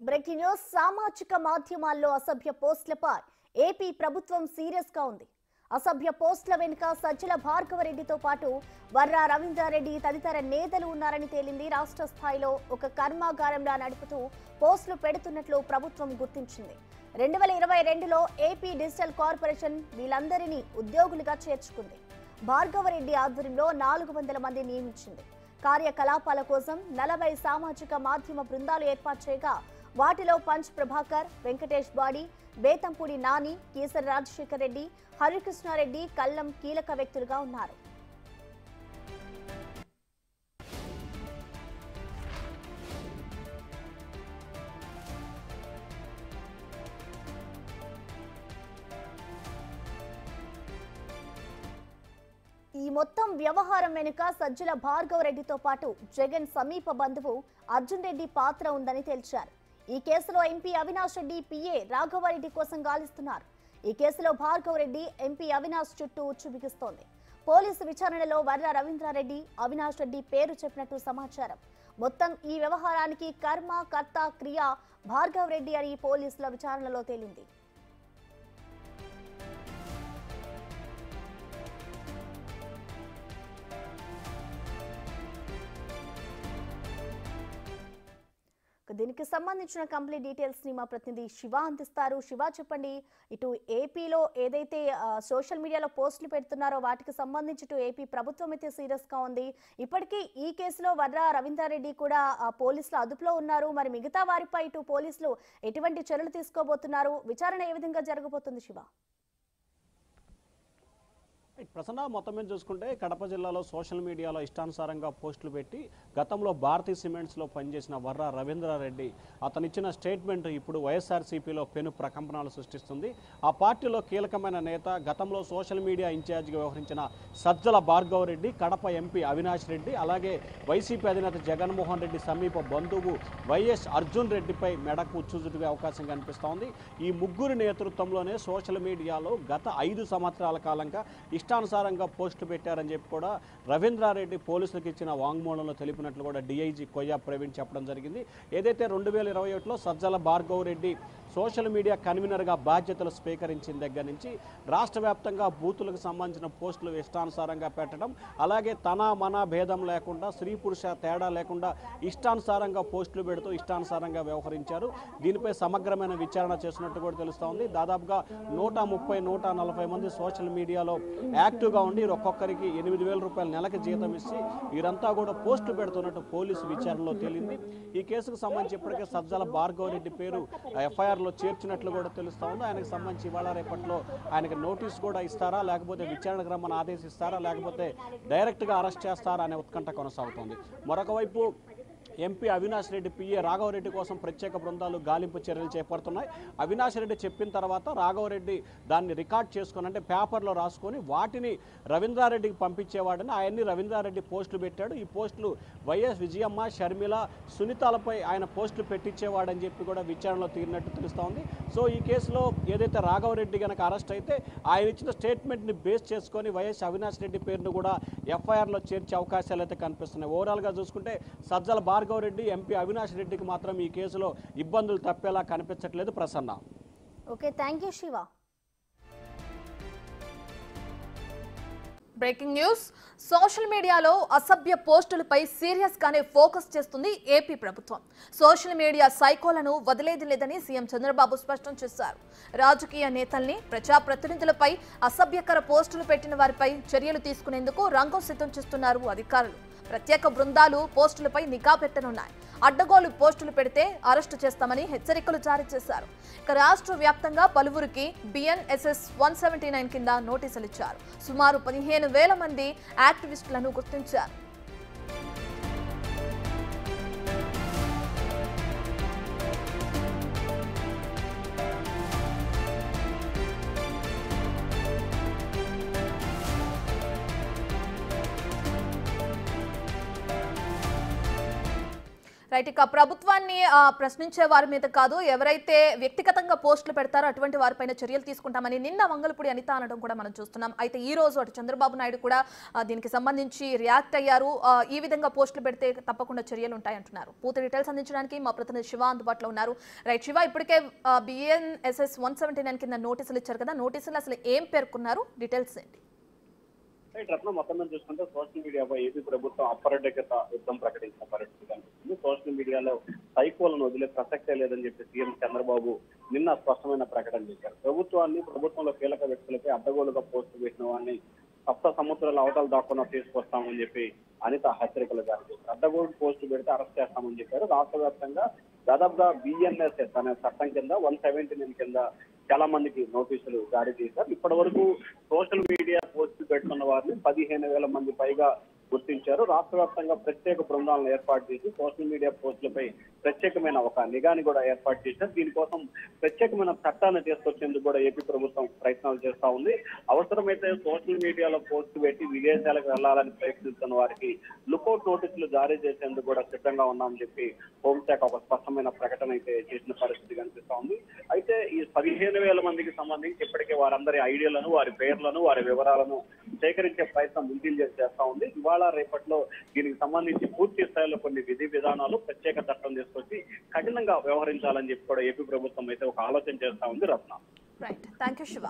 Breaking news సామాజిక మాధ్యమాల్లో అసభ్య పోస్టులపై ఏపీ ప్రభుత్వం సీరియస్ గా ఉంది. అసభ్య పోస్టుల వెనుక సజ్జల భార్గవరెడ్డితో పాటు వర్రా రవీంద్రారెడ్డి తదితర నేతలు ఉన్నారని తేలింది. రాష్ట్ర స్థాయిలో ఒక కర్మాగారంలా నడుపుతూ పోస్టులు పెడుతున్నట్లు ప్రభుత్వం గుర్తించింది. 2022లో ఏపీ డిజిటల్ కార్పొరేషన్ వీళ్ళందరినీ ఉద్యోగులుగా చేర్చుకుంది. భార్గవరెడ్డి ఆధ్వర్యంలో 400 మంది నియమించింది. కార్యకలాపాల కోసం 40 సామాజిక మాధ్యమ బృందాలు ఏర్పాటు చేయగా వాటిలో పంచ్ ప్రభాకర్, వెంకటేష్ బాడి, బేతంపూడి నాని, కేసరి రాజశేఖర్ రెడ్డి, హరికృష్ణారెడ్డి, కల్లం కీలక వ్యక్తులుగా ఉన్నారు. ఈ మొత్తం వ్యవహారం వెనుక సజ్జల భార్గవరెడ్డితో పాటు జగన్ సమీప బంధువు అర్జున్ రెడ్డి పాత్ర ఉందని తేల్చారు. ఈ కేసులో ఎంపీ అవినాష్ రెడ్డి పిఏ రాఘవరెడ్డి కోసం గాలిస్తున్నారు. ఈ కేసులో భార్గవరెడ్డి ఎంపీ అవినాష్ చుట్టూ ఉచ్చు బిగిస్తోంది. పోలీసు విచారణలో వర్ర రవీంద్రారెడ్డి, అవినాష్ రెడ్డి పేరు చెప్పినట్టు సమాచారం. మొత్తం ఈ వ్యవహారానికి కర్మ కర్త క్రియ భార్గవరెడ్డి అని పోలీసుల విచారణలో తేలింది. దీనికి సంబంధించిన కంప్లీట్ డీటెయిల్స్ ని మా ప్రతినిధి శివ అందిస్తారు. శివ, చెప్పండి, ఇటు ఏపీలో ఏదైతే సోషల్ మీడియాలో పోస్టులు పెడుతున్నారో వాటికి సంబంధించి ఇటు ఏపీ ప్రభుత్వం అయితే సీరియస్ గా ఉంది. ఇప్పటికీ ఈ కేసులో వర్ర రవీంద్రారెడ్డి కూడా పోలీసుల అదుపులో ఉన్నారు. మరి మిగతా వారిపై ఇటు పోలీసులు ఎటువంటి చర్యలు తీసుకోబోతున్నారు? విచారణ ఏ విధంగా జరగబోతుంది శివ? ప్రసన్న, మొత్తం మీద చూసుకుంటే కడప జిల్లాలో సోషల్ మీడియాలో ఇష్టానుసారంగా పోస్టులు పెట్టి గతంలో భారతీ సిమెంట్స్లో పనిచేసిన వర్ర రవీంద్రారెడ్డి అతనిచ్చిన స్టేట్మెంట్ ఇప్పుడు వైఎస్ఆర్సీపీలో పెను ప్రకంపనలు సృష్టిస్తుంది. ఆ పార్టీలో కీలకమైన నేత, గతంలో సోషల్ మీడియా ఇన్ఛార్జిగా వ్యవహరించిన సజ్జల భార్గవరెడ్డి, కడప ఎంపీ అవినాష్ రెడ్డి, అలాగే వైసీపీ అధినేత జగన్మోహన్ రెడ్డి సమీప బంధువు వైఎస్ అర్జున్ రెడ్డిపై మెడకు ఉచ్చుజుటిగే అవకాశం కనిపిస్తోంది. ఈ ముగ్గురు నేతృత్వంలోనే సోషల్ మీడియాలో గత 5 సంవత్సరాల కాలంగా ఇష్టానుసారంగా పోస్టులు పెట్టారని చెప్పి కూడా రవీంద్రారెడ్డి పోలీసులకు ఇచ్చిన వాంగ్మూలంలో తెలిపినట్లు కూడా డీఐజీ కొయ్య ప్రవీణ్ చెప్పడం జరిగింది. ఏదైతే 2021లో సజ్జల భార్గవరెడ్డి సోషల్ మీడియా కన్వీనర్గా బాధ్యతలు స్వీకరించిన దగ్గర నుంచి రాష్ట్ర వ్యాప్తంగా బూతులకు సంబంధించిన పోస్టులు ఇష్టానుసారంగా పెట్టడం, అలాగే తన మన భేదం లేకుండా, స్త్రీ పురుష తేడా లేకుండా ఇష్టానుసారంగా పోస్టులు పెడుతూ ఇష్టానుసారంగా వ్యవహరించారు. దీనిపై సమగ్రమైన విచారణ చేసినట్టు కూడా తెలుస్తోంది. దాదాపుగా 130-140 మంది సోషల్ మీడియాలో యాక్టివ్గా ఉండి ఒక్కొక్కరికి 8,000 రూపాయలు నెలకి జీతం ఇచ్చి వీరంతా కూడా పోస్టులు పెడుతున్నట్టు పోలీసు విచారణలో తేలింది. ఈ కేసుకు సంబంధించి ఇప్పటికే సజ్జల భార్గవరెడ్డి పేరు ఎఫ్ఐఆర్లో చేర్చినట్లు కూడా తెలుస్తూ ఉంది. ఆయనకు సంబంధించి ఇవాళ రేపట్లో ఆయనకు నోటీస్ కూడా ఇస్తారా, లేకపోతే విచారణకు రమ్మని ఆదేశిస్తారా, లేకపోతే డైరెక్ట్గా అరెస్ట్ చేస్తారా అనే ఉత్కంఠ కొనసాగుతోంది. మరొక వైపు ఎంపీ అవినాష్ రెడ్డి పిఏ రాఘవరెడ్డి కోసం ప్రత్యేక బృందాలు గాలింపు చర్యలు చేపడుతున్నాయి. అవినాష్ రెడ్డి చెప్పిన తర్వాత రాఘవరెడ్డి దాన్ని రికార్డ్ చేసుకొని, అంటే పేపర్లో రాసుకొని వాటిని రవీంద్రారెడ్డికి పంపించేవాడని ఆయన్ని రవీంద్రారెడ్డి పోస్టులు పెట్టాడు. ఈ పోస్టులు వైఎస్ విజయమ్మ, షర్మిల, సునీతాలపై ఆయన పోస్టులు పెట్టించేవాడని చెప్పి కూడా విచారణలో తీరినట్టు తెలుస్తూ ఉంది. సో ఈ కేసులో ఏదైతే రాఘవరెడ్డి కనుక అరెస్ట్ అయితే ఆయన ఇచ్చిన స్టేట్మెంట్ని బేస్ చేసుకొని వైఎస్ అవినాష్ రెడ్డి పేరును కూడా ఎఫ్ఐఆర్లో చేర్చే అవకాశాలు అయితే కనిపిస్తున్నాయి. ఓవరాల్గా చూసుకుంటే సజ్జల భార్గవరెడ్డి, ఎంపీ అవినాష్ రెడ్డికి మాత్రం ఈ కేసులో ఇబ్బందులు తప్పేలా కనిపించట్లేదు. Prasanna. Okay, thank you Shiva. Breaking news. Social మీడియాలో అసభ్య పోస్టులపై సీరియస్ గానే ఫోకస్ చేస్తుంది ఏపీ ప్రభుత్వం. సోషల్ మీడియా సైకోలను వదిలేది లేదని సీఎం చంద్రబాబు స్పష్టం చేశారు. రాజకీయ నేతల్ని, ప్రజాప్రతినిధులపై అసభ్యకర పోస్టులు పెట్టిన వారిపై చర్యలు తీసుకునేందుకు రంగం సిద్ధం చేస్తున్నారు అధికారులు. ప్రత్యేక బృందాలు పోస్టులపై నిఘా పెట్టనున్నాయి. అడ్డగోలు పోస్టులు పెడితే అరెస్టు చేస్తామని హెచ్చరికలు జారీ చేశారు. ఇక రాష్ట్ర వ్యాప్తంగా పలువురికి BNSS 179 కింద నోటీసులు ఇచ్చారు. సుమారు 15,000 మంది యాక్టివిస్టులను గుర్తించారు. రైట్, ఇక ప్రభుత్వాన్ని ప్రశ్నించే వారి మీద కాదు, ఎవరైతే వ్యక్తిగతంగా పోస్టులు పెడతారో అటువంటి వారిపైన చర్యలు తీసుకుంటామని నిన్న మంగళపూడి అనిత అనడం కూడా మనం చూస్తున్నాం. అయితే ఈ రోజు అటు చంద్రబాబు నాయుడు కూడా దీనికి సంబంధించి రియాక్ట్ అయ్యారు. ఈ విధంగా పోస్టులు పెడితే తప్పకుండా చర్యలు ఉంటాయంటున్నారు. పూర్తి డీటెయిల్స్ అందించడానికి మా ప్రతినిధి శివ అందుబాటులో ఉన్నారు. రైట్ శివ, ఇప్పటికే BNSS 179 కింద నోటీసులు ఇచ్చారు కదా, నోటీసులు అసలు ఏం పేర్కొన్నారు, డీటెయిల్స్ ఏంటి? రత్నం మొత్తం మీద చూసుకుంటే సోషల్ మీడియాపై ఏపీ ప్రభుత్వం అపరిగత యుద్ధం ప్రకటించిన పరిస్థితి కనిపిస్తుంది. సోషల్ మీడియాలో సైకోలను వదిలే ప్రసక్తే లేదని చెప్పి సీఎం చంద్రబాబు నిన్న స్పష్టమైన ప్రకటన చేశారు. ప్రభుత్వంలో కీలక వ్యక్తులపై అడ్డగోలుగా పోస్టు పెట్టిన వారిని సప్త సముద్రాల అవతల దాక్కున్నా తీసుకొస్తామని చెప్పి అనిత హెచ్చరికలు జారీ చేశారు. అడ్డగోలు పోస్టు పెడితే అరెస్ట్ చేస్తామని చెప్పారు. రాష్ట్ర వ్యాప్తంగా దాదాపుగా BNSS అనే చట్టం కింద 179 కింద చాలా మందికి నోటీసులు జారీ చేశారు. ఇప్పటి వరకు సోషల్ మీడియా పోస్టులు పెట్టుకున్న వారిని 15,000 మంది పైగా గుర్తించారు. రాష్ట్ర వ్యాప్తంగా ప్రత్యేక బృందాలను ఏర్పాటు చేసి సోషల్ మీడియా పోస్టులపై ప్రత్యేకమైన ఒక నిఘాని కూడా ఏర్పాటు చేశారు. దీనికోసం ప్రత్యేకమైన చట్టాన్ని తీసుకొచ్చేందుకు కూడా ఏపీ ప్రభుత్వం ప్రయత్నాలు చేస్తా ఉంది. అవసరమైతే సోషల్ మీడియాలో పోస్టు పెట్టి విదేశాలకు వెళ్లాలని ప్రయత్నిస్తున్న వారికి లుకౌట్ నోటీసులు జారీ చేసేందుకు కూడా సిద్ధంగా ఉన్నామని చెప్పి హోంశాఖ ఒక స్పష్టమైన ప్రకటన అయితే చేసిన పరిస్థితి కనిపిస్తా ఉంది. అయితే ఈ 15,000 మందికి సంబంధించి ఇప్పటికే వారందరి ఐడియాలను, వారి పేర్లను, వారి వివరాలను సేకరించే ప్రయత్నం ముందుకు చేస్తా ఉంది. ఇవాళ రేపట్లో దీనికి సంబంధించి పూర్తి స్థాయిలో కొన్ని విధి విధానాలు, ప్రత్యేక చట్టం తీసుకొచ్చి కఠినంగా వ్యవహరించాలని చెప్పి కూడా ఏపీ ప్రభుత్వం అయితే ఒక ఆలోచన చేస్తా ఉంది. రత్న, రైట్, థ్యాంక్ యూ శివ.